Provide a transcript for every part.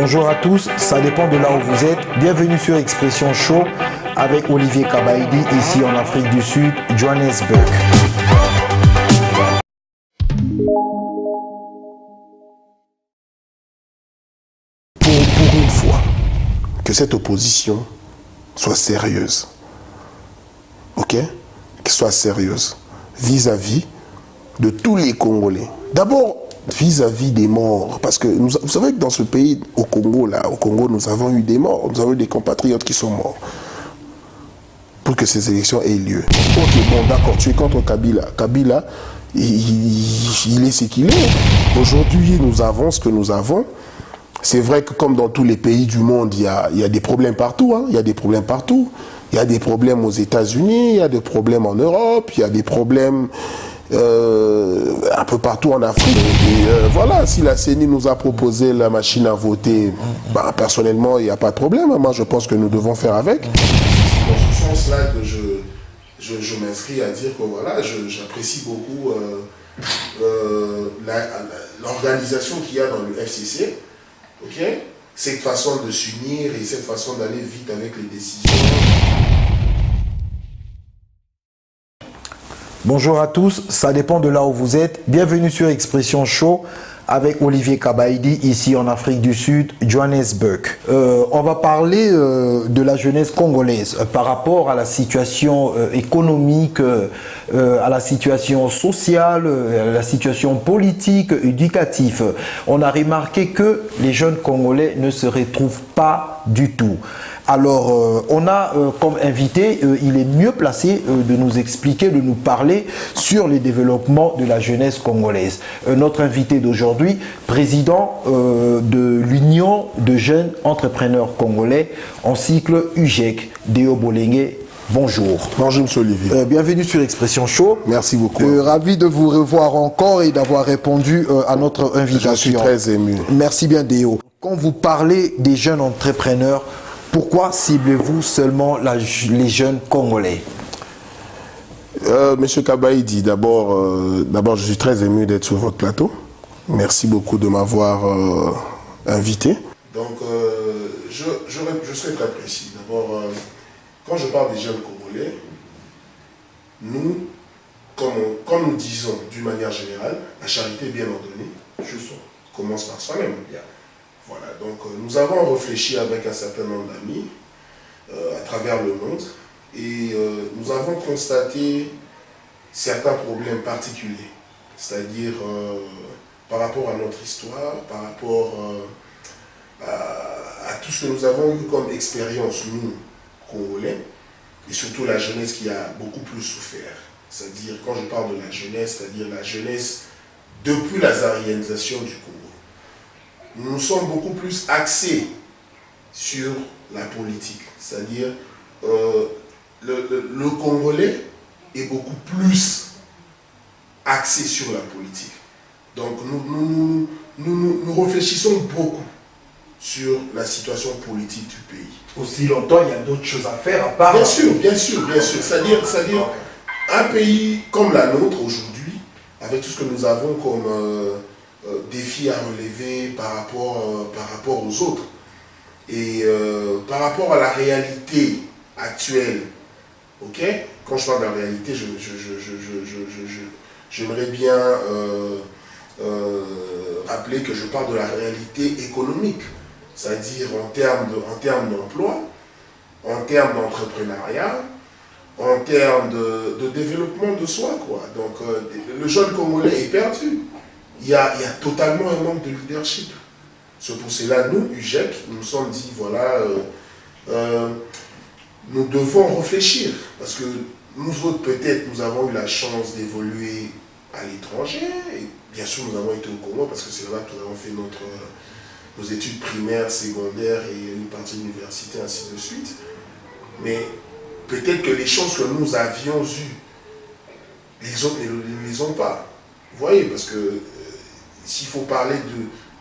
Bonjour à tous, ça dépend de là où vous êtes. Bienvenue sur Expression Show avec Olivier Kabaïdi, ici en Afrique du Sud, Johannesburg. Pour une fois, que cette opposition soit sérieuse, ok? Qu'elle soit sérieuse vis-à-vis de tous les Congolais. D'abord, vis-à-vis des morts, parce que vous savez que dans ce pays, au Congo, nous avons eu des morts, nous avons eu des compatriotes qui sont morts pour que ces élections aient lieu. Ok, bon, d'accord, tu es contre Kabila. Kabila, il est ce qu'il est. Aujourd'hui, nous avons ce que nous avons. C'est vrai que comme dans tous les pays du monde, il y a des problèmes partout. Hein, il y a des problèmes partout. Il y a des problèmes aux États-Unis, il y a des problèmes en Europe, il y a des problèmes un peu partout en Afrique. Et voilà, si la CENI nous a proposé la machine à voter, bah, personnellement, il n'y a pas de problème. Moi, je pense que nous devons faire avec. C'est dans ce sens-là que je m'inscris à dire que voilà, j'apprécie beaucoup l'organisation qu'il y a dans le FCC. Ok, cette façon de s'unir et cette façon d'aller vite avec les décisions. Bonjour à tous, ça dépend de là où vous êtes. Bienvenue sur Expression Show avec Olivier Kabaïdi, ici en Afrique du Sud, Johannesburg. On va parler de la jeunesse congolaise par rapport à la situation économique, à la situation sociale, à la situation politique, éducative. On a remarqué que les jeunes Congolais ne se retrouvent pas du tout. Alors, on a comme invité, il est mieux placé de nous expliquer, de nous parler sur le développement de la jeunesse congolaise. Notre invité d'aujourd'hui, président de l'Union de jeunes entrepreneurs congolais en cycle UJEC, Déo Bolenge. Bonjour. Bonjour, M. Olivier. Bienvenue sur Expression Show. Merci beaucoup. Ravi de vous revoir encore et d'avoir répondu à notre invitation. Je suis très ému. Merci bien, Déo. Quand vous parlez des jeunes entrepreneurs, pourquoi ciblez-vous seulement les jeunes Congolais? Monsieur Kabaïdi, d'abord, je suis très ému d'être sur votre plateau. Merci beaucoup de m'avoir invité. Donc, je serai très précis. D'abord, quand je parle des jeunes Congolais, nous, comme nous disons d'une manière générale, la charité bien ordonnée, commence par soi-même. Voilà, donc nous avons réfléchi avec un certain nombre d'amis à travers le monde et nous avons constaté certains problèmes particuliers, c'est-à-dire par rapport à notre histoire, par rapport à tout ce que nous avons eu comme expérience, nous, Congolais, et surtout la jeunesse qui a beaucoup plus souffert. C'est-à-dire, quand je parle de la jeunesse, c'est-à-dire la jeunesse depuis la zaïrisation du Congo. Nous sommes beaucoup plus axés sur la politique. C'est-à-dire, le Congolais est beaucoup plus axé sur la politique. Donc, nous réfléchissons beaucoup sur la situation politique du pays. Aussi longtemps, il y a d'autres choses à faire à part... Bien sûr. C'est-à-dire, un pays comme la nôtre aujourd'hui, avec tout ce que nous avons comme... défis à relever par rapport aux autres. Et par rapport à la réalité actuelle, ok? Quand je parle de la réalité, j'aimerais bien rappeler que je parle de la réalité économique, c'est-à-dire en termes d'emploi, en termes d'entrepreneuriat, en termes de développement de soi, quoi. Donc le jeune Congolais est perdu. Il y a totalement un manque de leadership. C'est pour cela, nous, UJEC, nous nous sommes dit, voilà, nous devons réfléchir. Parce que nous autres, peut-être, nous avons eu la chance d'évoluer à l'étranger. Et bien sûr, nous avons été au Congo, parce que c'est là que nous avons fait nos études primaires, secondaires et une partie de l'université, ainsi de suite. Mais peut-être que les chances que nous avions eues, les autres ne les ont pas. Vous voyez, parce que s'il faut parler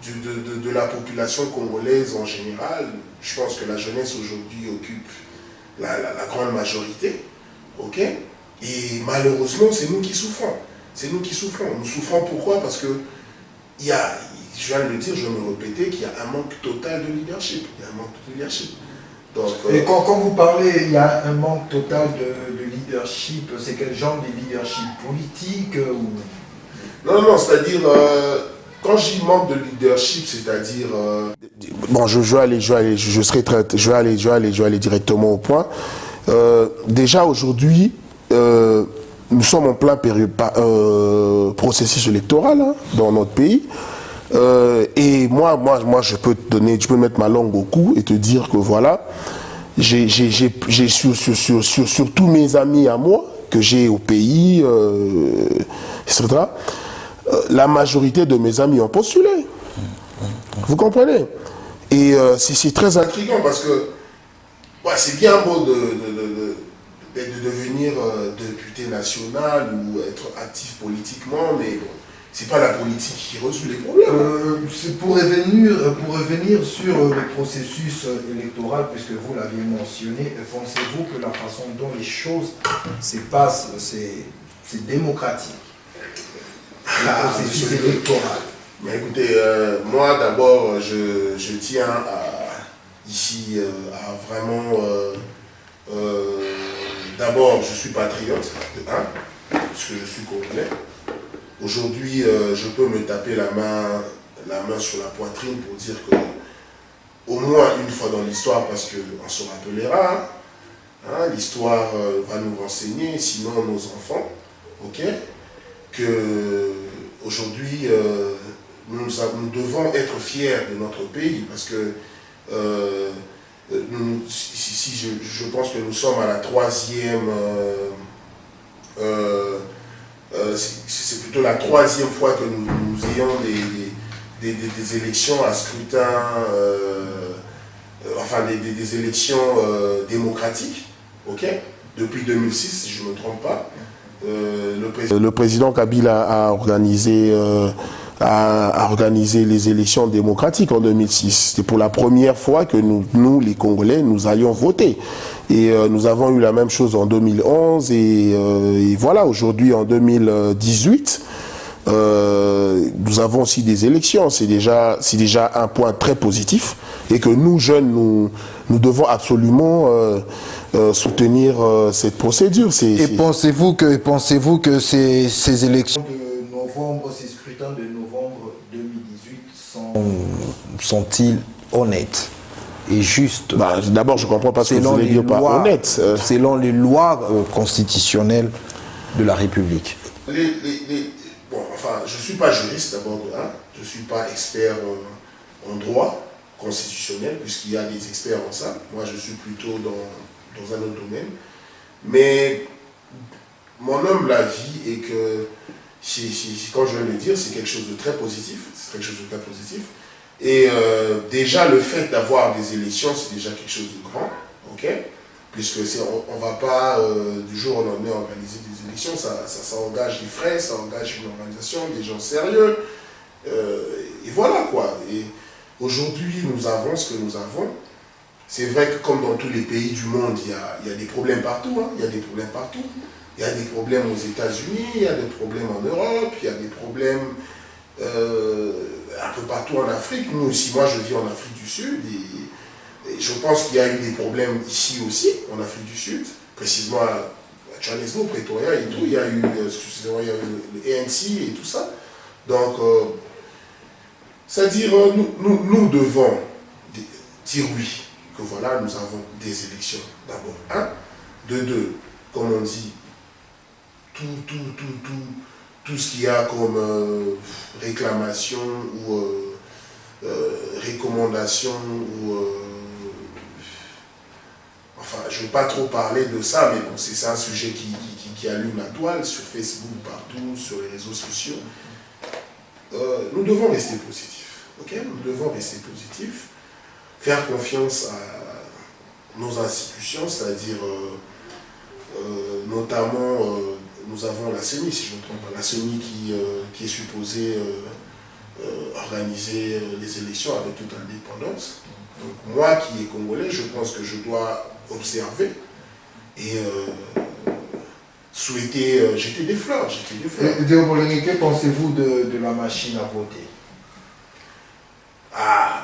de la population congolaise en général, je pense que la jeunesse aujourd'hui occupe la grande majorité. Ok? Et malheureusement, c'est nous qui souffrons. C'est nous qui souffrons. Nous souffrons pourquoi? Parce que je viens de le dire, je vais me répéter, qu'il y a un manque total de leadership. Il y a un manque de leadership. Donc, et quand vous parlez, il y a un manque total de leadership, c'est quel genre de leadership politique ou... Non, c'est-à-dire, quand je dis manque de leadership, c'est-à-dire... bon, je vais aller directement au point. Déjà, aujourd'hui, nous sommes en plein processus électoral hein, dans notre pays. Et moi, je peux mettre ma langue au cou et te dire que voilà, j'ai sur tous mes amis à moi que j'ai au pays, etc. La majorité de mes amis ont postulé. Vous comprenez? Et c'est très intriguant parce que ouais, c'est bien beau de devenir député national ou être actif politiquement, mais bon, c'est pas la politique qui résout les problèmes. C'est pour revenir sur le processus électoral, puisque vous l'aviez mentionné, pensez-vous que la façon dont les choses se passent, c'est démocratique? Le processus électoral. Mais écoutez, moi d'abord, je tiens ici à vraiment... d'abord, je suis patriote, parce que je suis congolais. Aujourd'hui, je peux me taper la main sur la poitrine pour dire que, au moins une fois dans l'histoire, parce qu'on se rappellera, hein, l'histoire va nous renseigner, sinon nos enfants, ok, que aujourd'hui, nous devons être fiers de notre pays, parce que je pense que nous sommes à la troisième... c'est plutôt la troisième fois que nous ayons des élections à scrutin, enfin des élections démocratiques, ok, depuis 2006, si je ne me trompe pas. Le président Kabila a organisé les élections démocratiques en 2006. C'était pour la première fois que nous, les Congolais, nous allions voter. Et nous avons eu la même chose en 2011 et voilà, aujourd'hui en 2018, nous avons aussi des élections. C'est déjà un point très positif et que nous, jeunes, nous devons absolument soutenir cette procédure. Et pensez-vous que ces élections de novembre, ces scrutins de novembre 2018 sont-ils honnêtes et justes? D'abord, je ne comprends pas ce que vous voulez dire par honnête. Selon les lois constitutionnelles de la République. Bon, enfin, je ne suis pas juriste d'abord, hein. Je ne suis pas expert en droit constitutionnel, puisqu'il y a des experts en ça. Moi, je suis plutôt dans un autre domaine. Mais mon humble avis est que, quand je vais le dire, c'est quelque chose de très positif. C'est quelque chose de très positif. Et déjà, le fait d'avoir des élections, c'est déjà quelque chose de grand, ok? Puisque on ne va pas du jour au lendemain organiser des élections, ça engage des frais, ça engage une organisation, des gens sérieux, et voilà quoi. Et aujourd'hui, nous avons ce que nous avons. C'est vrai que comme dans tous les pays du monde, il y a des problèmes partout, hein, il y a des problèmes partout. Il y a des problèmes aux États-Unis, il y a des problèmes en Europe, il y a des problèmes un peu partout en Afrique. Nous aussi, moi je vis en Afrique du Sud et je pense qu'il y a eu des problèmes ici aussi, en Afrique du Sud, précisément à Johannesburg, Pretoria et tout. Il y a eu le ANC et tout ça. Donc, c'est-à-dire, nous devons dire oui, que voilà, nous avons des élections d'abord. Un, de deux, comme on dit, tout ce qu'il y a comme réclamation ou recommandation ou enfin je ne vais pas trop parler de ça, mais bon, c'est un sujet qui allume la toile sur Facebook, partout, sur les réseaux sociaux. Nous devons rester positifs, ok? Nous devons rester positifs, faire confiance à nos institutions, c'est-à-dire notamment nous avons la CENI, si je ne me trompe pas, la CENI qui est supposée organiser les élections avec toute indépendance. Donc moi qui est congolais, je pense que je dois observer et souhaiter jeter des fleurs. Que pensez-vous de la machine à voter?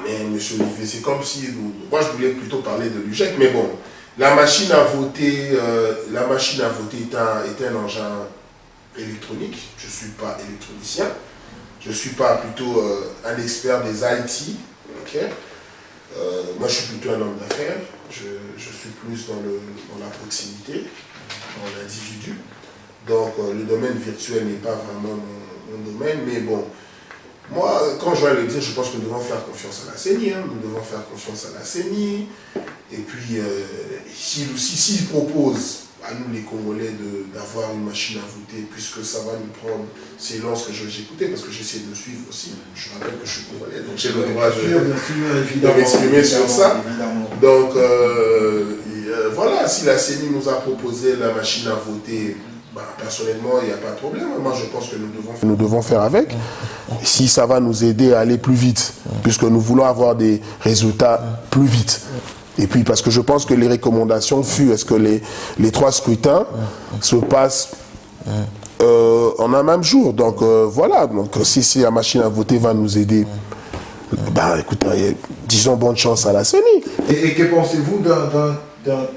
mais monsieur Olivier, c'est comme si... Moi, je voulais plutôt parler de l'UJEC, mais bon, la machine à voter, est un engin électronique. Je ne suis pas électronicien. Je ne suis pas plutôt un expert des IT. Okay. Moi, je suis plutôt un homme d'affaires. Je suis plus dans la proximité, dans l'individu. Donc, le domaine virtuel n'est pas vraiment mon domaine, mais bon, moi, quand je vais le dire, je pense que nous devons faire confiance à la CENI. Nous devons faire confiance à la CENI. Et puis, s'ils proposent à nous, les Congolais, d'avoir une machine à voter, puisque ça va nous prendre, c'est lorsque j'écoutais, parce que j'essaie de suivre aussi. Je rappelle que je suis Congolais, donc j'ai le droit de m'exprimer sur ça. Évidemment. Donc, voilà, si la CENI nous a proposé la machine à voter, personnellement, il n'y a pas de problème. Moi, je pense que nous devons faire avec. Si ça va nous aider à aller plus vite, puisque nous voulons avoir des résultats plus vite. Et puis, parce que je pense que les recommandations furent, est-ce que les 3 scrutins se passent en un même jour. Donc, voilà. Donc, si la machine à voter va nous aider, écoutez, disons bonne chance à la CENI. Et que pensez-vous d'un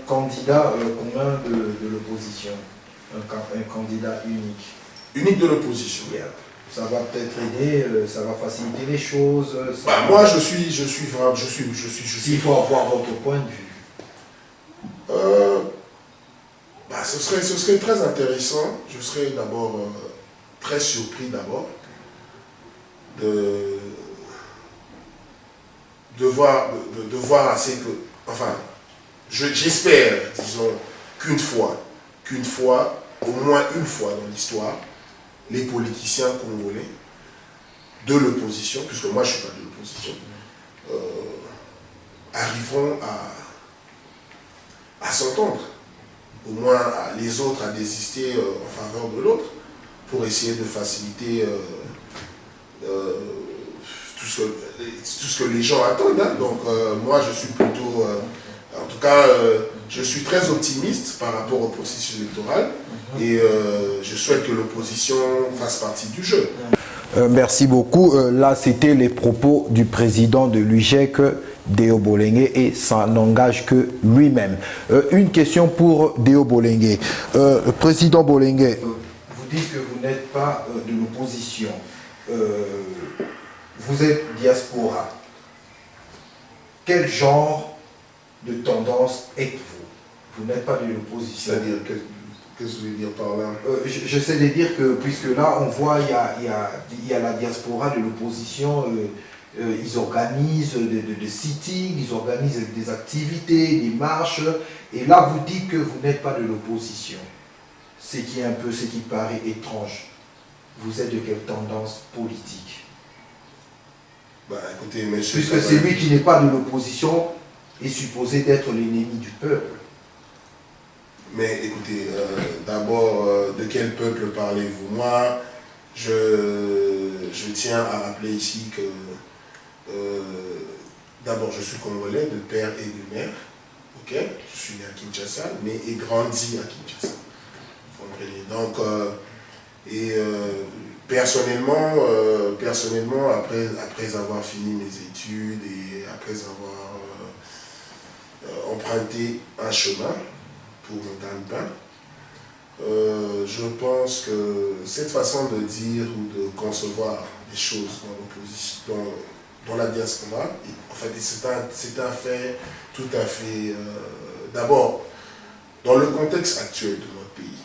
candidat commun de l'opposition? Un candidat unique. Unique de l'opposition. Yeah. Ça va peut-être aider, ça va faciliter les choses. Moi, je suis. S'il faut avoir votre point de vue. Ce serait très intéressant. Je serais d'abord très surpris de voir assez que. Enfin, j'espère, disons, qu'une fois, au moins une fois dans l'histoire, les politiciens congolais de l'opposition, puisque moi je ne suis pas de l'opposition, arriveront à s'entendre, au moins les autres à désister en faveur de l'autre, pour essayer de faciliter tout ce que les gens attendent. Donc moi je suis plutôt, en tout cas, je suis très optimiste par rapport au processus électoral et je souhaite que l'opposition fasse partie du jeu. Merci beaucoup. Là, c'était les propos du président de l'UJEC, Deo Bolenge, et ça n'engage que lui-même. Une question pour Deo Bolenge. Président Bolenge, vous dites que vous n'êtes pas de l'opposition. Vous êtes diaspora. Quel genre de tendance êtes-vous? Vous n'êtes pas de l'opposition. C'est-à-dire, qu'est-ce que vous voulez dire par là? J'essaie de dire que, puisque là, on voit, il y a la diaspora de l'opposition, ils organisent des sittings, ils organisent des activités, des marches, et là, vous dites que vous n'êtes pas de l'opposition. Ce qui est un peu, ce qui paraît étrange. Vous êtes de quelle tendance politique? Écoutez, monsieur... Puisque celui qui n'est pas de l'opposition est supposé d'être l'ennemi du peuple. Mais écoutez, d'abord, de quel peuple parlez-vous? Moi, je tiens à rappeler ici que, d'abord, je suis congolais de père et de mère. Ok, je suis né à Kinshasa, mais et grandi à Kinshasa. Vous comprenez? Donc, personnellement, après avoir fini mes études et après avoir emprunté un chemin pour mon gagne-pain, je pense que cette façon de dire ou de concevoir les choses dans l'opposition, dans la diaspora, en fait, c'est un fait tout à fait... D'abord, dans le contexte actuel de notre pays,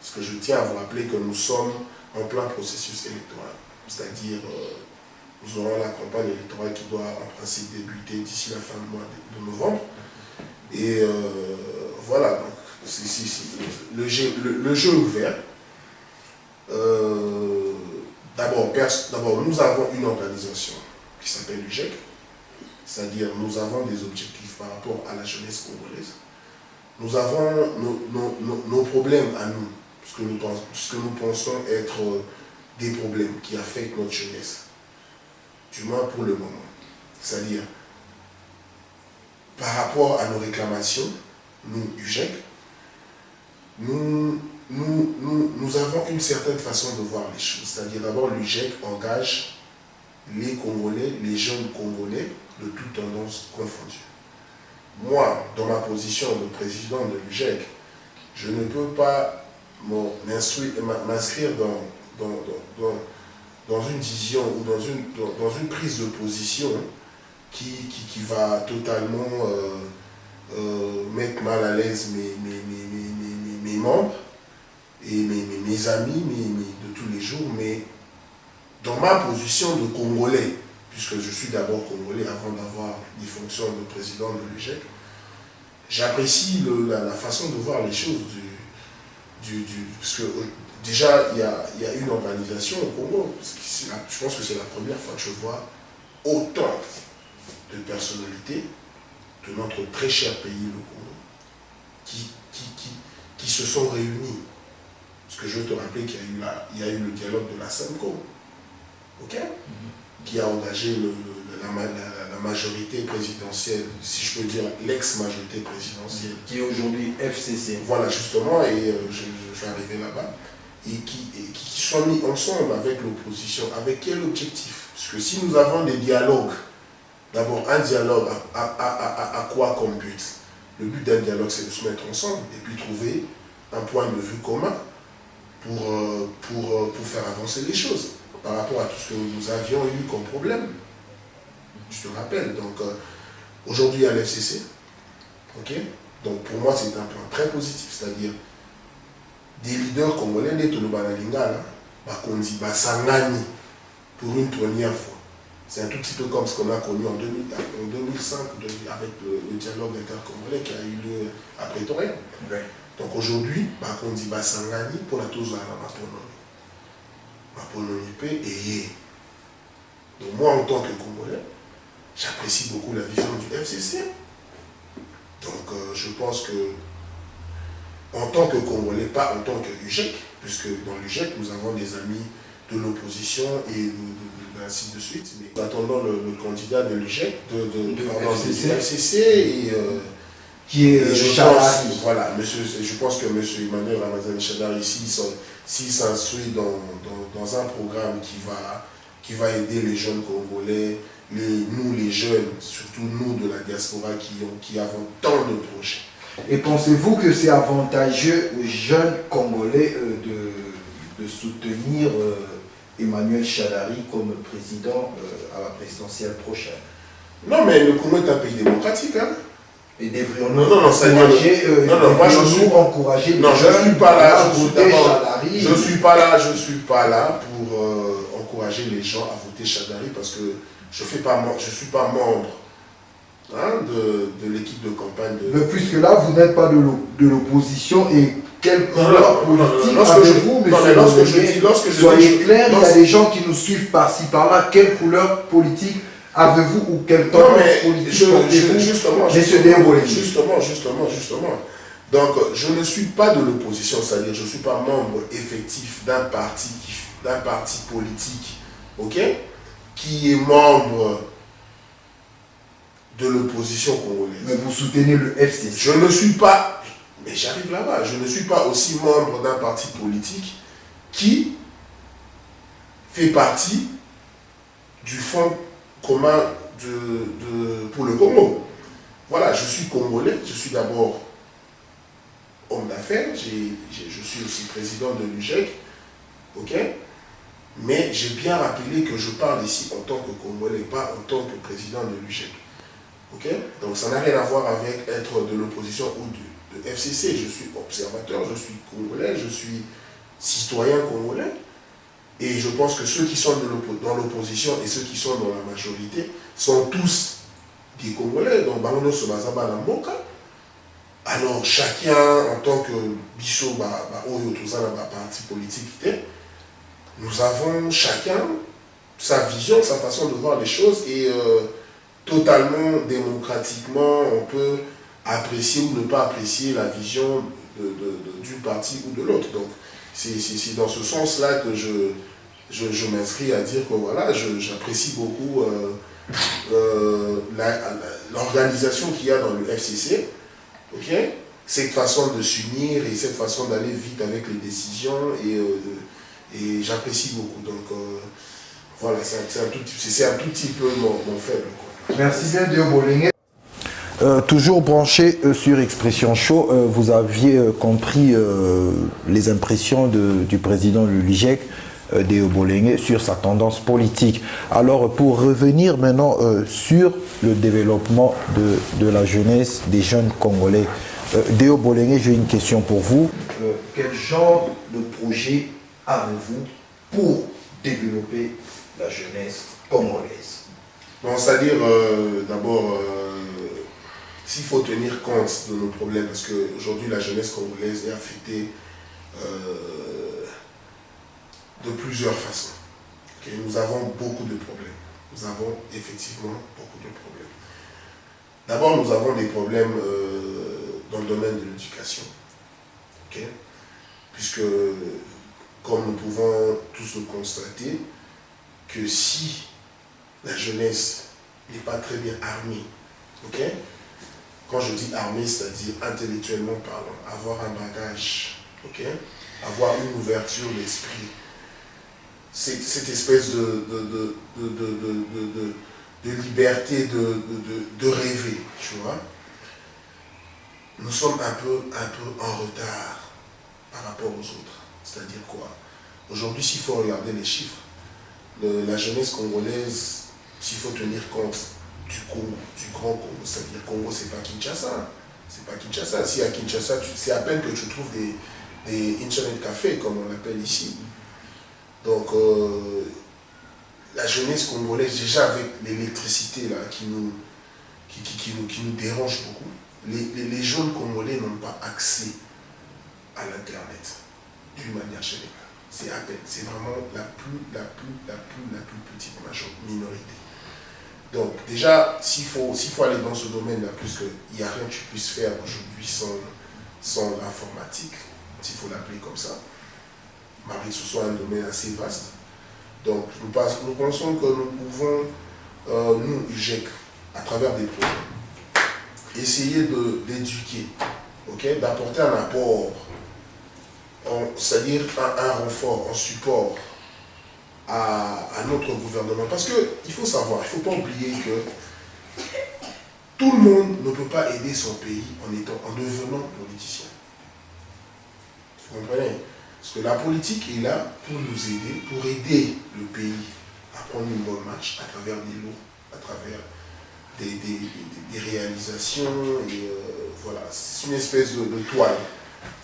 parce que je tiens à vous rappeler que nous sommes en plein processus électoral, c'est-à-dire nous aurons la campagne électorale qui doit en principe débuter d'ici la fin du mois de novembre. Et voilà, donc le jeu est ouvert. D'abord, nous avons une organisation qui s'appelle l'UJEC, c'est-à-dire nous avons des objectifs par rapport à la jeunesse congolaise. Nous avons nos problèmes à nous, ce que nous pensons être des problèmes qui affectent notre jeunesse, du moins pour le moment. C'est-à-dire, par rapport à nos réclamations, nous, UJEC, nous avons une certaine façon de voir les choses. C'est-à-dire, d'abord, l'UJEC engage les Congolais, les jeunes Congolais, de toutes tendances confondues. Moi, dans ma position de président de l'UGEC, je ne peux pas m'inscrire dans une vision ou dans une prise de position qui va totalement mettre mal à l'aise mes membres et mes amis de tous les jours, mais dans ma position de Congolais, puisque je suis d'abord Congolais avant d'avoir des fonctions de président de l'UGEC, j'apprécie la façon de voir les choses parce que déjà il y a une organisation au Congo. Je pense que c'est la première fois que je vois autant de personnalités de notre très cher pays, le Congo, qui se sont réunies. Parce que je veux te rappeler qu'il y a eu le dialogue de la SEMCO, ok, qui a engagé la majorité présidentielle, si je peux dire l'ex-majorité présidentielle. Qui est aujourd'hui FCC. Voilà, justement, et je vais arriver là-bas. Et qui sont mis ensemble avec l'opposition. Avec quel objectif? Parce que si nous avons des dialogues, d'abord un dialogue à quoi comme but? Le but d'un dialogue, c'est de se mettre ensemble et puis trouver un point de vue commun pour faire avancer les choses par rapport à tout ce que nous avions eu comme problème. Je te rappelle, donc aujourd'hui il y a l'FCC, ok? Donc pour moi c'est un point très positif, c'est-à-dire des leaders congolais nés au Banalingala, Basangani pour une première fois. C'est un tout petit peu comme ce qu'on a connu en 2005 avec le dialogue intercongolais qui a eu lieu à Pretoria. Ouais. Donc aujourd'hui, on dit Basangani pour la tous à et donc moi en tant que Congolais, j'apprécie beaucoup la vision du FCC. Donc je pense que en tant que Congolais, pas en tant que UGEC, puisque dans l'UGEC nous avons des amis de l'opposition et ainsi de suite. Mais nous attendons le candidat de l'UGEC, du FCC qui est Chadari. Voilà, je pense que M. Emmanuel Ramazani Chadari, s'il s'inscrit dans un programme qui va aider les jeunes Congolais, nous les jeunes, surtout nous de la diaspora qui avons tant de projets. Et pensez-vous que c'est avantageux aux jeunes Congolais de soutenir Emmanuel Chadari comme président à la présidentielle prochaine? Non, mais le Congo est un pays démocratique, hein. Et devrions-nous encourager les non, jeunes je suis pas là, à voter Chadari? Je suis pas là pour encourager les gens à voter Chadari parce que je suis pas membre de l'équipe de campagne. Mais puisque là, vous n'êtes pas de l'opposition et quelle couleur politique avez-vous, monsieur? Soyez clair, il y a des gens qui nous suivent par-ci, par-là. Quelle couleur politique avez-vous ou quelle tendance politique portez-vous, monsieur Déroulé? Justement. Donc, je ne suis pas de l'opposition, c'est-à-dire je ne suis pas membre effectif d'un parti politique, ok, qui est membre de l'opposition congolaise. Mais vous soutenez le FCC. Je ne suis pas, mais j'arrive là-bas, je ne suis pas aussi membre d'un parti politique qui fait partie du Fonds commun pour le Congo. Voilà, je suis Congolais, je suis d'abord homme d'affaires, je suis aussi président de l'UGEC, ok? Mais j'ai bien rappelé que je parle ici en tant que Congolais, pas en tant que président de l'UGEC. Ok? Donc ça n'a rien à voir avec être de l'opposition ou de FCC. Je suis observateur, je suis Congolais, je suis citoyen congolais. Et je pense que ceux qui sont dans l'opposition et ceux qui sont dans la majorité sont tous des Congolais. Donc, Bangono Sobazaba Namboka. Alors, chacun, en tant que Bisso, parti politique, nous avons chacun sa vision, sa façon de voir les choses et totalement démocratiquement, on peut apprécier ou ne pas apprécier la vision d'une partie ou de l'autre. Donc, c'est dans ce sens-là que je m'inscris à dire que voilà, j'apprécie beaucoup l'organisation qu'il y a dans le FCC, ok? Cette façon de s'unir et cette façon d'aller vite avec les décisions et j'apprécie beaucoup. Donc Voilà, c'est un tout petit peu mon faible, quoi. Merci bien, Dio Bolingue. Toujours branché sur Expression Show, vous aviez compris les impressions du président Lulijek, Dio Bolingue, sur sa tendance politique. Alors, pour revenir maintenant sur le développement de la jeunesse, des jeunes Congolais, Dio Bolingue, j'ai une question pour vous. Quel genre de projet avez-vous pour développer la jeunesse congolaise? Bon, c'est-à-dire, d'abord, s'il faut tenir compte de nos problèmes, parce qu'aujourd'hui, la jeunesse congolaise est affectée de plusieurs façons. Okay? Nous avons beaucoup de problèmes. Nous avons effectivement beaucoup de problèmes. D'abord, nous avons des problèmes dans le domaine de l'éducation. Okay? Puisque, comme nous pouvons tous le constater, que si la jeunesse n'est pas très bien armée, ok? Quand je dis armée, c'est-à-dire intellectuellement parlant, avoir un bagage, ok? Avoir une ouverture d'esprit, cette espèce de liberté de rêver, tu vois? Nous sommes un peu en retard par rapport aux autres. C'est-à-dire quoi? Aujourd'hui, s'il faut regarder les chiffres, la jeunesse congolaise, s'il faut tenir compte du Congo, du grand Congo, c'est-à-dire Congo, c'est pas Kinshasa. C'est pas Kinshasa. Si à Kinshasa, c'est à peine que tu trouves des internet cafés, comme on l'appelle ici. Donc, la jeunesse congolaise, déjà avec l'électricité là, qui nous dérange beaucoup, les jeunes congolais n'ont pas accès à l'Internet, d'une manière générale. C'est à peine, c'est vraiment la plus petite minorité. Donc déjà, s'il faut aller dans ce domaine-là, puisqu'il n'y a rien que tu puisses faire aujourd'hui sans l'informatique, s'il faut l'appeler comme ça, malgré que ce soit un domaine assez vaste. Donc nous pensons que nous pouvons, nous, UGEC, à travers des projets, essayer d'éduquer, okay, d'apporter un apport, c'est-à-dire un renfort, un support à notre gouvernement. Parce qu'il faut savoir, il ne faut pas oublier que tout le monde ne peut pas aider son pays en devenant politicien. Vous comprenez? Parce que la politique est là pour nous aider, pour aider le pays à prendre une bonne marche à travers des lois, à travers des réalisations. Et voilà, c'est une espèce de toile.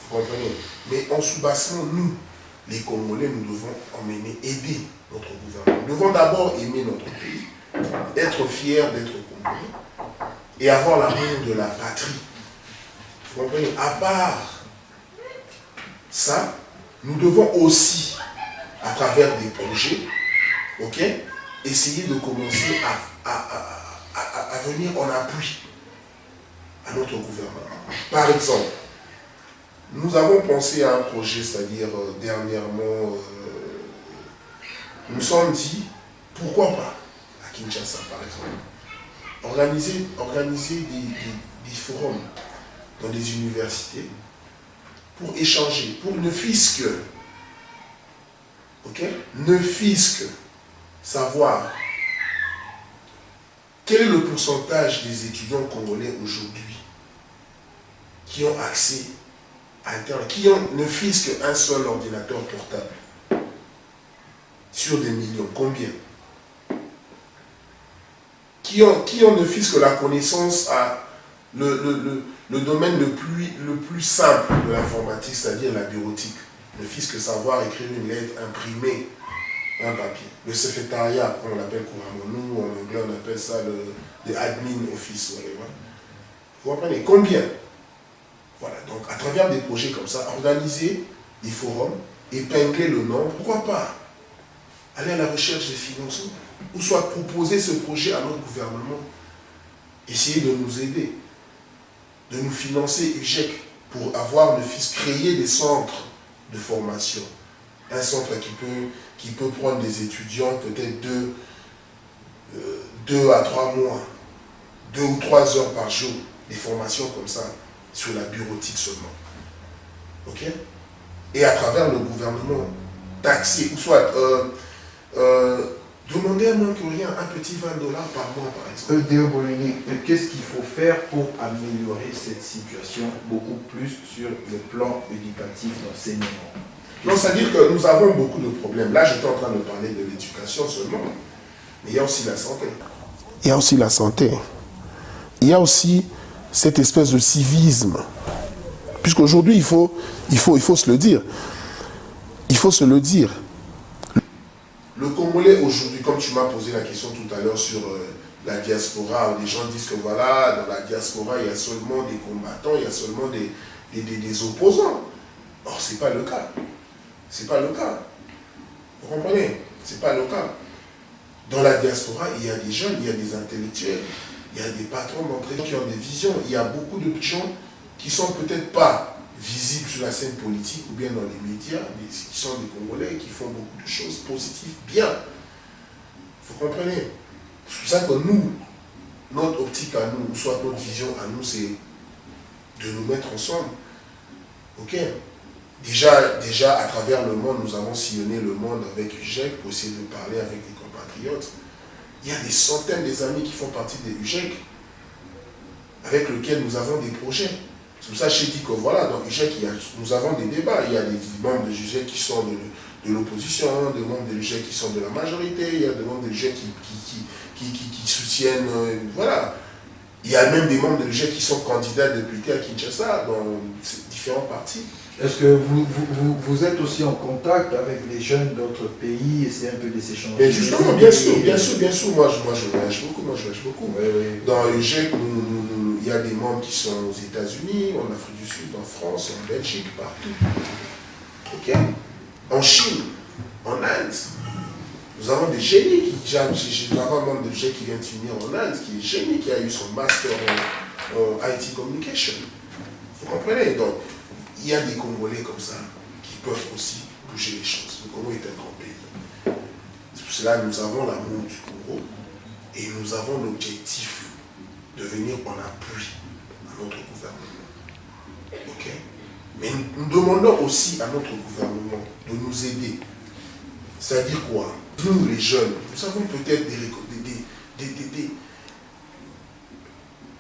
Vous comprenez? Mais en sous-bassement, nous, les Congolais, nous devons aider notre gouvernement. Nous devons d'abord aimer notre pays, être fiers d'être Congolais et avoir l'amour de la patrie. Vous comprenez? À part ça, nous devons aussi, à travers des projets, okay, essayer de commencer à venir en appui à notre gouvernement. Par exemple, nous avons pensé à un projet, c'est-à-dire dernièrement, nous nous sommes dit, pourquoi pas, à Kinshasa par exemple, organiser des forums dans des universités pour échanger, pour ne fût-ce que, ne fût-ce que savoir quel est le pourcentage des étudiants congolais aujourd'hui qui ont accès à Internet, qui ont ne fût-ce qu'un seul ordinateur portable sur des millions. Combien? Qui ont ne fût-ce que la connaissance à le domaine le plus simple de l'informatique, c'est-à-dire la bureautique. Ne fût-ce que savoir écrire une lettre, imprimer un papier. Le secrétariat, comme on l'appelle couramment, nous en anglais on appelle ça le admin office. Vous comprenez? Combien? Voilà, donc à travers des projets comme ça, organiser des forums, épingler le nombre, pourquoi pas aller à la recherche des financements, ou soit proposer ce projet à notre gouvernement, essayer de nous aider, de nous financer UGEC pour avoir ne fût-ce créer des centres de formation. Un centre qui peut prendre des étudiants peut-être 2 à 3 mois, 2 ou 3 heures par jour, des formations comme ça, sur la bureautique seulement. Ok? Et à travers le gouvernement, taxer, ou soit Demandez à moins que rien un petit $20 par mois, par exemple. Déo Bolini, qu'est-ce qu'il faut faire pour améliorer cette situation beaucoup plus sur le plan éducatif d'enseignement? Non, c'est-à-dire que nous avons beaucoup de problèmes. Là, j'étais en train de parler de l'éducation seulement, mais il y a aussi la santé. Il y a aussi la santé. Il y a aussi cette espèce de civisme. Puisqu'aujourd'hui, il faut se le dire. Il faut se le dire. Le Congolais aujourd'hui, comme tu m'as posé la question tout à l'heure sur la diaspora, les gens disent que voilà, dans la diaspora, il y a seulement des combattants, il y a seulement des opposants. Or, ce n'est pas le cas. Ce n'est pas le cas. Vous comprenez? Ce n'est pas le cas. Dans la diaspora, il y a des jeunes, il y a des intellectuels, il y a des patrons d'entreprise qui ont des visions. Il y a beaucoup de gens qui ne sont peut-être pas visibles sur la scène politique ou bien dans les médias, mais qui sont des Congolais et qui font beaucoup de choses positives, bien. Vous comprenez? C'est pour ça que nous, notre optique à nous, soit notre vision à nous, c'est de nous mettre ensemble. Ok? Déjà, à travers le monde, nous avons sillonné le monde avec UGEC pour essayer de parler avec les compatriotes. Il y a des centaines d'amis qui font partie des UGEC avec lesquels nous avons des projets. C'est pour ça que je dis que voilà, dans UGEC, nous avons des débats. Il y a des membres de UGEC qui sont de l'opposition, des membres de l'UGEC qui sont de la majorité, il y a des membres de l'UGEC qui soutiennent, voilà. Il y a même des membres de l'UGEC qui sont candidats députés à Kinshasa dans différents partis. Est-ce que vous êtes aussi en contact avec les jeunes d'autres pays, et c'est un peu des échanges? Mais justement, bien sûr. Moi, je voyage beaucoup. Oui, oui. Dans UGEC, il y a des membres qui sont aux États-Unis, en Afrique du Sud, en France, en Belgique, partout. Ok? En Chine, en Inde. Nous avons des génies j'ai un membre de UGEC qui vient de finir en Inde, qui est génie, qui a eu son master en IT Communication. Vous comprenez? Donc, il y a des Congolais comme ça qui peuvent aussi bouger les choses. Le Congo est un grand pays. C'est pour cela que nous avons l'amour du Congo et nous avons l'objectif de venir en appui à notre gouvernement. Ok? Mais nous demandons aussi à notre gouvernement de nous aider. C'est-à-dire quoi? Nous, les jeunes, nous avons peut-être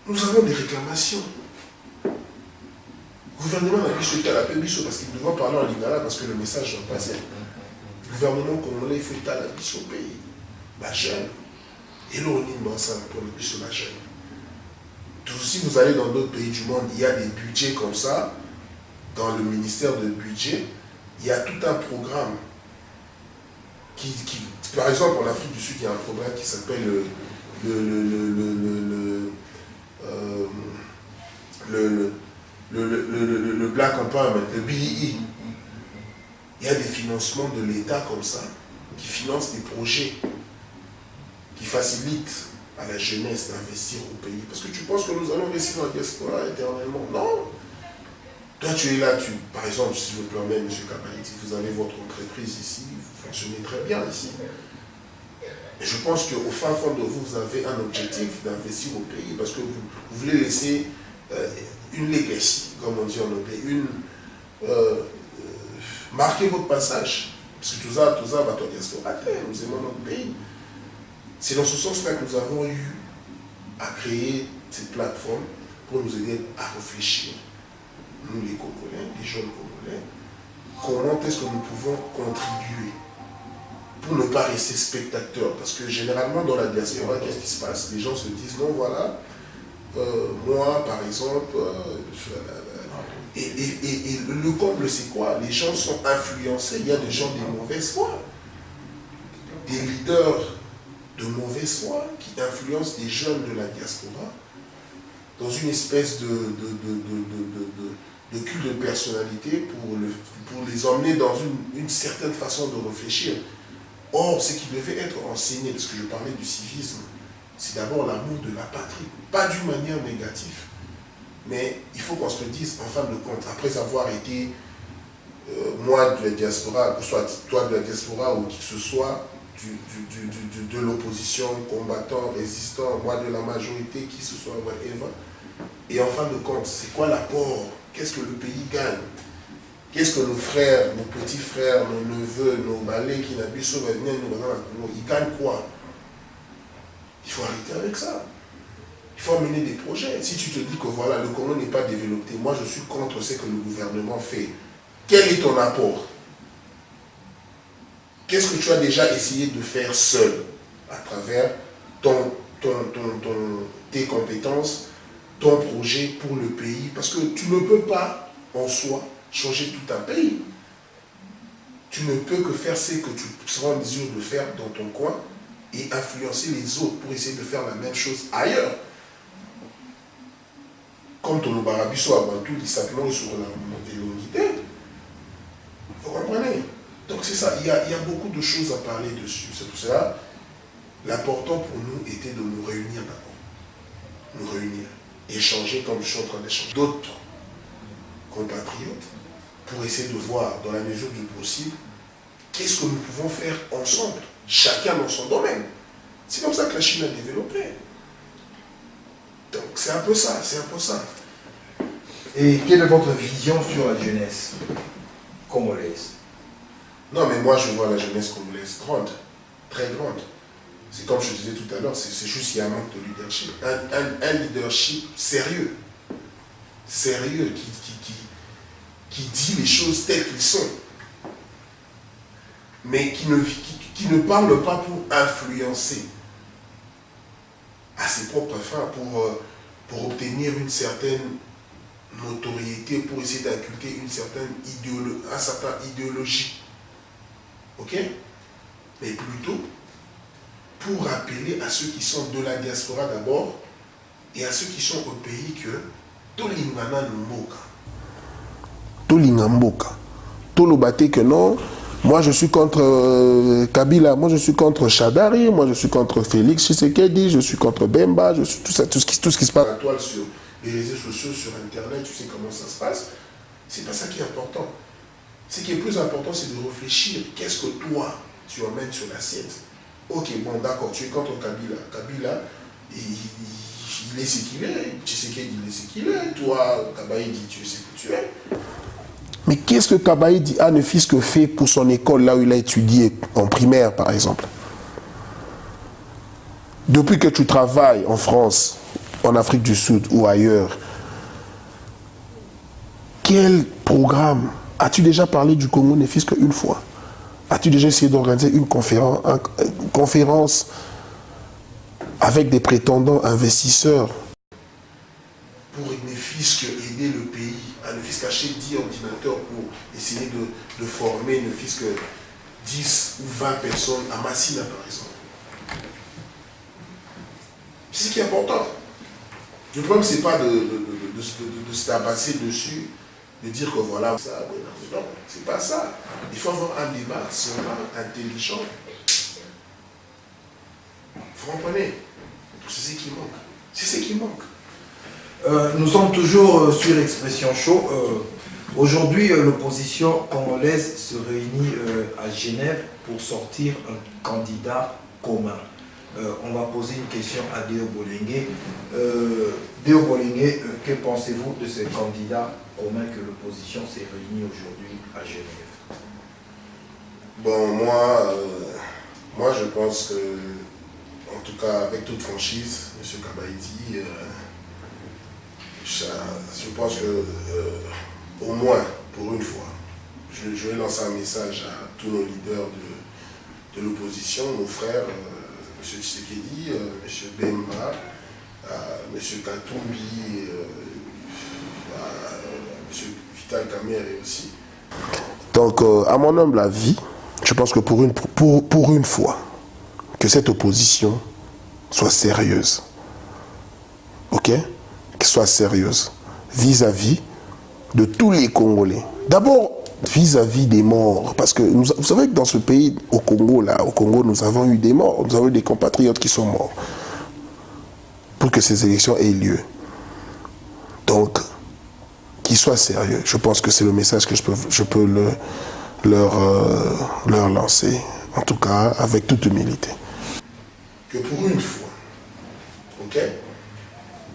nous avons des réclamations. Le gouvernement n'a pu souhaiter à la Pébiso parce qu'ils devront parler en lingala parce que le message va passer. Le gouvernement congolais, il faut être à la Pébiso au pays. La jeune. Et l'on dit ça pour le Pébiso, la jeune. Si vous allez dans d'autres pays du monde, il y a des budgets comme ça. Dans le ministère de budget, il y a tout un programme. Par exemple, en Afrique du Sud, il y a un programme qui s'appelle le Black Empowerment, le BEE. Il y a des financements de l'État comme ça, qui financent des projets, qui facilitent à la jeunesse d'investir au pays. Parce que tu penses que nous allons investir dans la diaspora éternellement? Non. Toi, tu es là, par exemple, si je me permets, M. Kabaïti, vous avez votre entreprise ici, vous fonctionnez très bien ici. Et je pense qu'au fin fond de vous, vous avez un objectif d'investir au pays parce que vous voulez laisser une legacy, comme on dit en anglais, marquer votre passage. Parce que tout ça va te diaspora, nous aimons notre pays. C'est dans ce sens-là que nous avons eu à créer cette plateforme pour nous aider à réfléchir. Nous les Congolais, les jeunes Congolais, comment est-ce que nous pouvons contribuer pour ne pas rester spectateurs? Parce que généralement dans la diaspora, qu'est-ce qui se passe? Les gens se disent non, voilà, moi par exemple, et le comble c'est quoi? Les gens sont influencés, il y a des gens de mauvaise foi, des leaders de mauvaise foi qui influencent des jeunes de la diaspora dans une espèce de culte de personnalité pour les emmener dans une certaine façon de réfléchir. Or, ce qui devait être enseigné, parce que je parlais du civisme, c'est d'abord l'amour de la patrie, pas d'une manière négative. Mais il faut qu'on se le dise, en fin de compte, après avoir été, moi de la diaspora, que ce soit toi de la diaspora ou qui que ce soit, de l'opposition, combattant, résistant, moi de la majorité, qui que ce soit, whatever. Et en fin de compte, c'est quoi l'apport? Qu'est-ce que le pays gagne? Qu'est-ce que nos frères, nos petits frères, nos neveux, nos balais qui n'habitent sur le venir, ils gagnent quoi? Il faut arrêter avec ça. Il faut amener des projets. Si tu te dis que voilà, le Congo n'est pas développé, moi je suis contre ce que le gouvernement fait. Quel est ton apport? Qu'est-ce que tu as déjà essayé de faire seul à travers tes compétences, ton projet pour le pays? Parce que tu ne peux pas en soi changer tout un pays. Tu ne peux que faire ce que tu seras en mesure de faire dans ton coin et influencer les autres pour essayer de faire la même chose ailleurs. Comme ton Barabiso avant tout, il s'appelle sur la montée. Vous comprenez? Donc c'est ça, il y a beaucoup de choses à parler dessus. C'est pour cela, l'important pour nous était de nous réunir d'abord. Nous réunir. Échanger comme je suis en train d'échanger. D'autres compatriotes pour essayer de voir, dans la mesure du possible, qu'est-ce que nous pouvons faire ensemble, chacun dans son domaine. C'est comme ça que la Chine a développé. Donc c'est un peu ça, c'est un peu ça. Et quelle est votre vision sur la jeunesse congolaise? Non, mais moi je vois la jeunesse congolaise grande, très grande. C'est comme je disais tout à l'heure, c'est juste qu'il y a un manque de leadership. Un leadership sérieux. Sérieux, qui dit les choses telles qu'elles sont. Mais qui ne parle pas pour influencer à ses propres fins, pour obtenir une certaine notoriété, pour essayer d'inculquer un certain idéologie. Ok? Mais plutôt pour rappeler à ceux qui sont de la diaspora d'abord et à ceux qui sont au pays que Tolingana Mboka. Tolingamboka. Tolobate que non. Moi, je suis contre Kabila, moi, je suis contre Chadari, moi, je suis contre Félix Tshisekedi, je suis contre Bemba, je suis tout ce qui se passe. La toile sur les réseaux sociaux, sur Internet, tu sais comment ça se passe. C'est pas ça qui est important. Ce qui est plus important, c'est de réfléchir. Qu'est-ce que toi, tu emmènes sur l'assiette? Ok, bon, d'accord, tu es contre Kabila. Kabila, il est ce qu'il est. Tshisekedi, il est ce qu'il est. Toi, Kabaïdi, tu es ce que tu es. Mais qu'est-ce que Kabaïdi a ne fils que fait pour son école, là où il a étudié, en primaire, par exemple? Depuis que tu travailles en France, en Afrique du Sud ou ailleurs, quel programme? As-tu déjà parlé du Congo ne fils qu'une fois? As-tu déjà essayé d'organiser une conférence avec des prétendants investisseurs? Pour ne fût-ce que aider le pays, à ne fût-ce qu'acheter 10 ordinateurs pour essayer de former ne fût-ce que 10 ou 20 personnes à Massina, par exemple. C'est ce qui est important. Le problème, ce n'est pas de se tabasser dessus, de dire que voilà, ça, non, c'est pas ça. Il faut avoir un débat serein, intelligent. Vous comprenez? C'est ce qui manque. C'est ce qui manque. Nous sommes toujours sur Expression Show. Aujourd'hui, l'opposition congolaise se réunit à Genève pour sortir un candidat commun. On va poser une question à Déo Bolingué. Déo Bolingué, que pensez-vous de ce candidat commun que l'opposition s'est réunie aujourd'hui à Genève? Bon, moi je pense que, en tout cas avec toute franchise, M. Kabaïdi, je pense que, au moins, pour une fois, je vais lancer un message à tous nos leaders de l'opposition, nos frères, M. Tshisekedi, M. Bemba, M. Katumbi, M. Vital Kamerhe aussi. Donc, à mon humble avis, je pense que pour une fois, que cette opposition soit sérieuse. Ok? Qu'elle soit sérieuse vis-à-vis de tous les Congolais. D'abord, vis-à-vis des morts. Parce que vous savez que dans ce pays, au Congo, nous avons eu des morts. Nous avons eu des compatriotes qui sont morts pour que ces élections aient lieu. Donc, qu'ils soient sérieux. Je pense que c'est le message que je peux leur lancer. En tout cas, avec toute humilité. Que pour une fois, ok,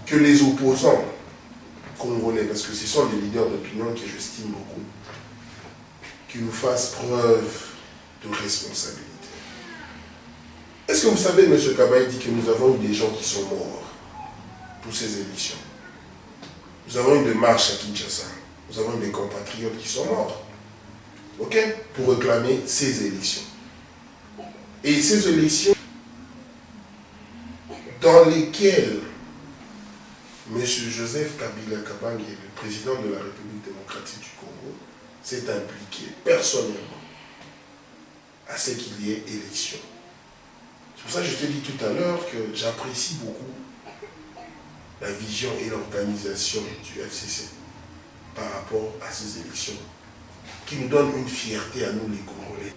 que les opposants congolais, parce que ce sont des leaders d'opinion que j'estime beaucoup, qu'il nous fasse preuve de responsabilité. Est-ce que vous savez, M. Kabaïdi, que nous avons eu des gens qui sont morts pour ces élections? Nous avons eu des marches à Kinshasa. Nous avons eu des compatriotes qui sont morts. Ok? Pour réclamer ces élections. Et ces élections dans lesquelles M. Joseph Kabila Kabange, le président de la République démocratique du Congo, s'est impliqué personnellement à ce qu'il y ait élection. C'est pour ça que je te dis tout à l'heure que j'apprécie beaucoup la vision et l'organisation du FCC par rapport à ces élections qui nous donnent une fierté à nous les Congolais.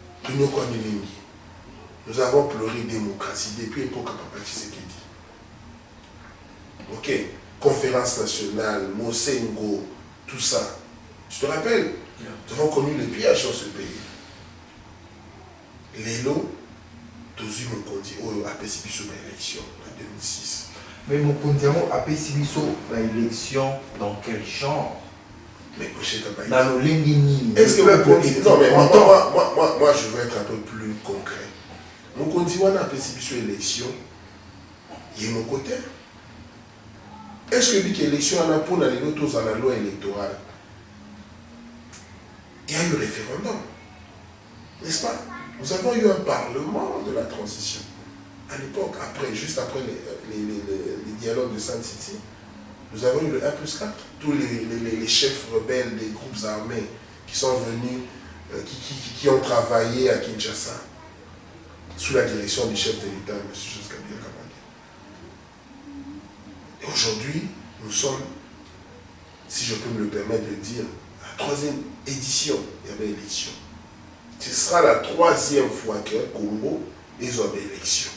Nous avons pleuré démocratie depuis l'époque de Papa Tshisekedi. Ok, conférence nationale, Mosengo, tout ça. Tu te rappelles? Nous avons connu le pillage dans ce pays. Lélo, Tozu Mokondi, a participé sur l'élection en 2006. Mais Mokondi a participé sur l'élection dans quel genre? Mais dans le Lingini. Est-ce que Mokondi... Non, mais moi, je veux être un peu plus concret. Mokondi a participé sur l'élection, il est mon côté. Est-ce que lui qui élection en a pour la loi électorale? Il y a eu un référendum, n'est-ce pas? Nous avons eu un parlement de la transition. À l'époque, juste après les dialogues de Sun City, nous avons eu le 1+4. Tous les chefs rebelles des groupes armés qui sont venus, qui ont travaillé à Kinshasa, sous la direction du chef de l'État, M. Joseph Kabila Kabange. Et aujourd'hui, nous sommes, si je peux me le permettre de dire, à la 3e édition, il y avait élection. Ce sera la 3e fois que Congo ils ont une élection.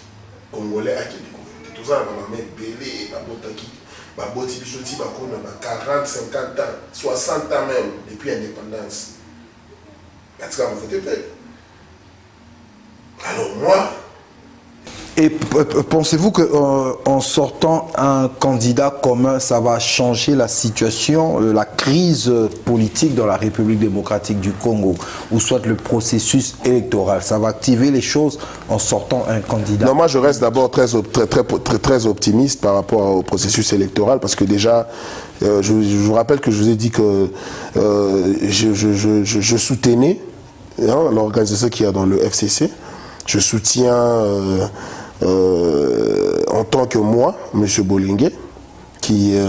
Congolais a qui découvert. Tout ça, on va mettre Belé, Babotaki, Baboti, Bisoti, Bakona, 40, 50 ans, 60 ans même, depuis l'indépendance. En tout cas, vous votez peut-être. Alors moi... Et pensez-vous qu'en sortant un candidat commun, ça va changer la situation, la crise politique dans la République démocratique du Congo, ou soit le processus électoral? Ça va activer les choses en sortant un candidat? Non, moi je reste d'abord très optimiste par rapport au processus électoral, parce que déjà, je vous rappelle que je vous ai dit que je soutenais l'organisation qu'il y a dans le FCC. Je soutiens en tant que moi, M. Bolingué, qui est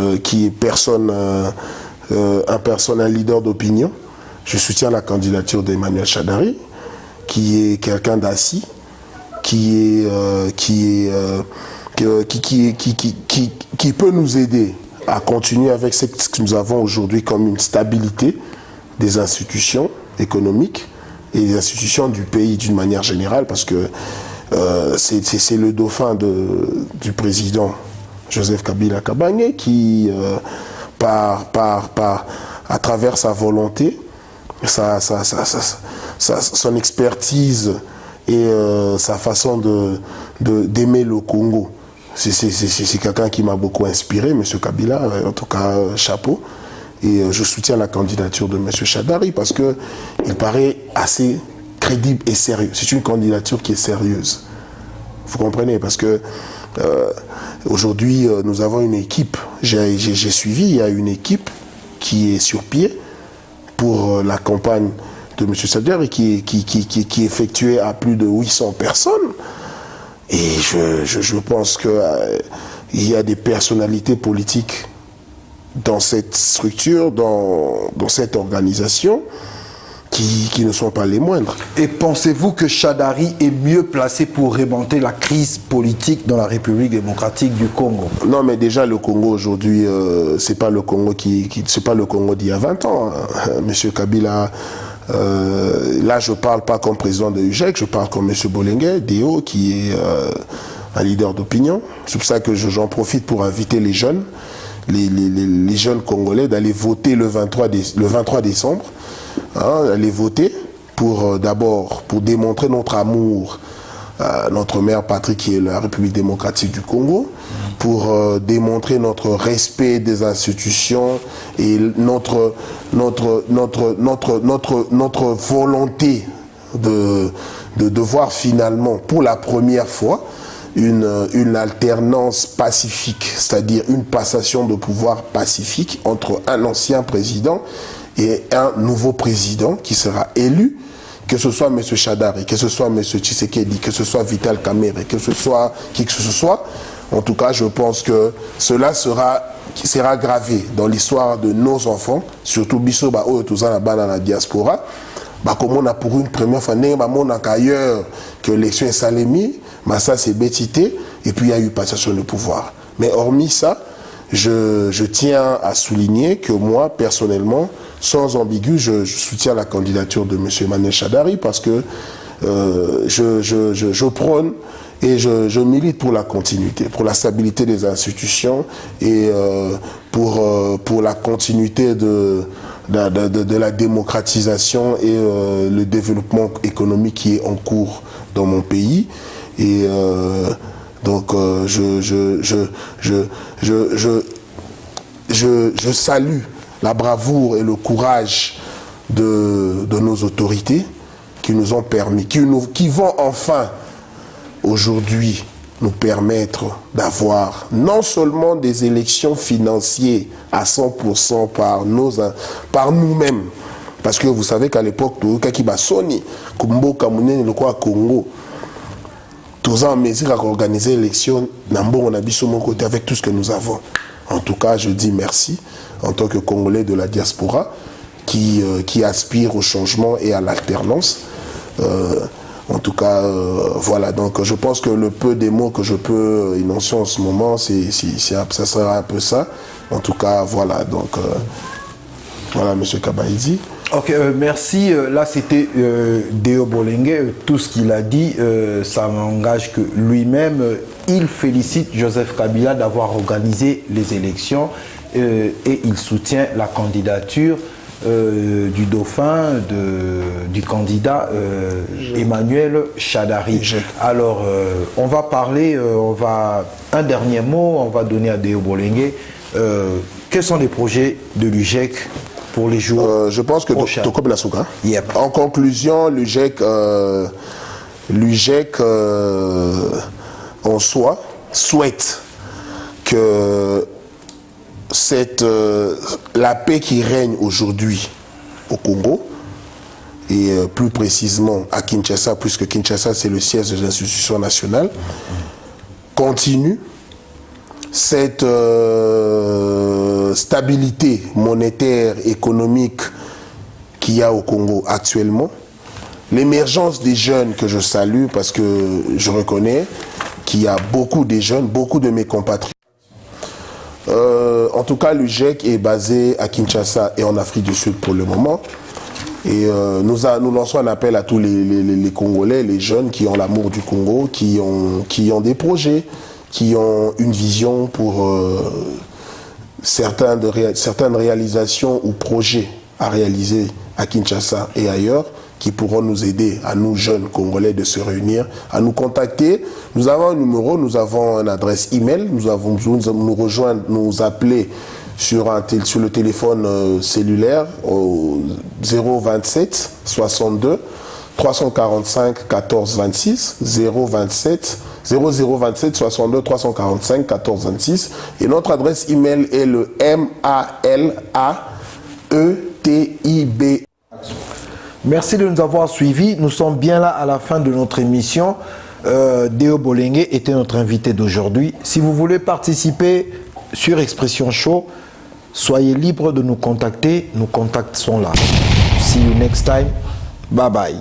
un leader d'opinion. Je soutiens la candidature d'Emmanuel Shadari, qui est quelqu'un d'assis, qui peut nous aider à continuer avec ce que nous avons aujourd'hui comme une stabilité des institutions économiques et des institutions du pays d'une manière générale, parce que c'est le dauphin du président Joseph Kabila Kabange qui, à travers sa volonté, son expertise et sa façon d'aimer le Congo, c'est quelqu'un qui m'a beaucoup inspiré, M. Kabila, en tout cas, chapeau. Et je soutiens la candidature de M. Shadari parce qu'il paraît assez crédible et sérieux. C'est une candidature qui est sérieuse. Vous comprenez? Parce que aujourd'hui, nous avons une équipe. J'ai suivi, il y a une équipe qui est sur pied pour la campagne de M. Shadari qui est effectuée à plus de 800 personnes. Et je pense qu'il y a des personnalités politiques dans cette structure, dans cette organisation, qui ne sont pas les moindres. Et pensez-vous que Shadari est mieux placé pour remonter la crise politique dans la République démocratique du Congo? Non, mais déjà le Congo aujourd'hui, c'est pas le Congo c'est pas le Congo d'il y a 20 ans. Monsieur Kabila, là je parle pas comme président de UGEC, je parle comme Monsieur Bolingué, Déo, qui est un leader d'opinion. C'est pour ça que j'en profite pour inviter les jeunes. Les jeunes Congolais d'aller voter le 23 décembre, aller voter pour d'abord pour démontrer notre amour notre mère patrie qui est la République démocratique du Congo, pour démontrer notre respect des institutions et notre volonté de voir finalement pour la première fois une alternance pacifique, c'est-à-dire une passation de pouvoir pacifique entre un ancien président et un nouveau président qui sera élu, que ce soit M. Shadari, que ce soit M. Tshisekedi, que ce soit Vital Kamerhe, que ce soit qui que ce soit. En tout cas, je pense que cela sera gravé dans l'histoire de nos enfants, surtout Bisoba Oyotuzana Bana la diaspora. Comme on a pour une première fois, on a ailleurs que l'élection est salémie, mais ça c'est bêtité, et puis il y a eu passation de pouvoir. Mais hormis ça, je tiens à souligner que moi, personnellement, sans ambigu, je soutiens la candidature de M. Emmanuel Shadari parce que je prône et je milite pour la continuité, pour la stabilité des institutions et pour la continuité de la démocratisation et le développement économique qui est en cours dans mon pays. Et donc je salue la bravoure et le courage de nos autorités qui nous ont permis, qui vont enfin aujourd'hui nous permettre d'avoir non seulement des élections financières à 100% par nous-mêmes, parce que vous savez qu'à l'époque, Sony, Kumbo, Kamunene, le Congo, tous en mesure à organiser l'élection, on a mis sur mon côté avec tout ce que nous avons. En tout cas, je dis merci en tant que Congolais de la diaspora qui aspire au changement et à l'alternance. En tout cas, voilà, donc je pense que le peu des mots que je peux énoncer en ce moment, ça sera un peu ça. En tout cas, voilà, donc voilà, M. Kabaïdi. Ok, merci. Là, c'était Deo Bolenge. Tout ce qu'il a dit, ça n'engage que lui-même. Il félicite Joseph Kabila d'avoir organisé les élections et il soutient la candidature du dauphin, du candidat Emmanuel Shadari. Alors, on va parler, un dernier mot, on va donner à Deo Bolenge. Quels sont les projets de l'UJEC pour les jours je pense que prochains? Yep. En conclusion, l'UJEC en soi souhaite que la paix qui règne aujourd'hui au Congo, et plus précisément à Kinshasa, puisque Kinshasa c'est le siège des institutions nationales, continue. Cette stabilité monétaire, économique qu'il y a au Congo actuellement, l'émergence des jeunes que je salue parce que je reconnais qu'il y a beaucoup de jeunes, beaucoup de mes compatriotes. En tout cas, l'UJEC est basé à Kinshasa et en Afrique du Sud pour le moment. Et nous lançons un appel à tous les Congolais, les jeunes qui ont l'amour du Congo, qui ont des projets, qui ont une vision pour certaines réalisations ou projets à réaliser à Kinshasa et ailleurs, qui pourront nous aider, à nous jeunes Congolais, de se réunir, à nous contacter. Nous avons un numéro, nous avons une adresse email, nous rejoindre, nous appeler sur le téléphone cellulaire au 027 62 345 14 26 027 62 345 14 26 et notre adresse email est le MALAETIB. Merci de nous avoir suivis. Nous sommes bien là à la fin de notre émission. Deo Bolenge était notre invité d'aujourd'hui. Si vous voulez participer sur Expression Show, soyez libre de nous contacter. Nos contacts sont là. See you next time. Bye bye.